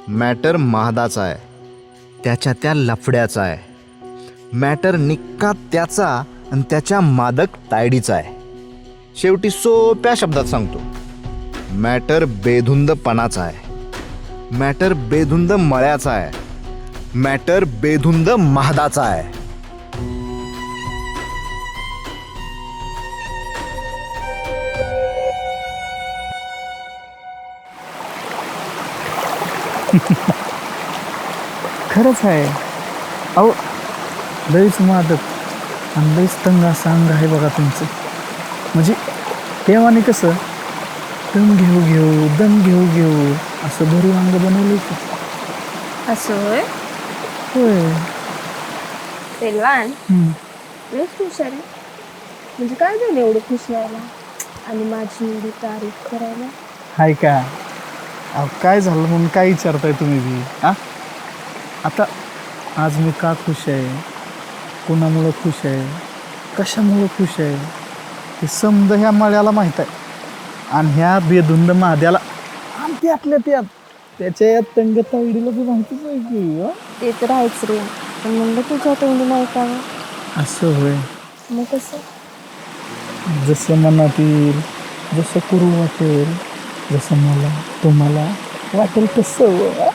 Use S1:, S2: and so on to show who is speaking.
S1: Matter महादाचा आहे, त्याच्या त्या लफड्याचा आहे. मॅटर निक्का त्याचा आणि त्याच्या मादक तायडीचा आहे. शेवटी सोप्या शब्दात सांगतो, मॅटर बेधुंदपणाचा आहे. मॅटर बेधुंद मळ्याचा आहे. मॅटर बेधुंद महादाचा आहे.
S2: खरंच आहे. अहो लईच मादक आणि लईच तंग असं अंग आहे बघा तुमचं. म्हणजे तेव्हाने कसं दम घेऊ घेऊ असं भरून अंग बनवलं की.
S3: असं होय.
S2: होय.
S3: पेलवान
S2: हम्म.
S3: लयच खुश आहे. म्हणजे काय झालं एवढं खुश व्हायला आणि माझी एवढी तारीफ करायला?
S2: हाय का? अहो काय झालं म्हणून काय विचारताय तुम्ही बी? हा आता आज मी का खुश आहे, कोणामुळं खुश आहे, कशामुळं खुश आहे हे समजा ह्या मळ्याला माहीत आहे. आणि ह्या बेधुंद महाद्याला आणि त्यातल्या त्यात त्याच्या या तंग तावडीला बी माहितीच आहे की. हो?
S3: ते तर आहेच रे, पण म्हणलं तुझ्या तोंडी नाही का?
S2: असं होय.
S3: मग कसं?
S2: जसं मनात येईल, जसं करू वाटेल, जसं मला तुम्हाला वाटेल तसं.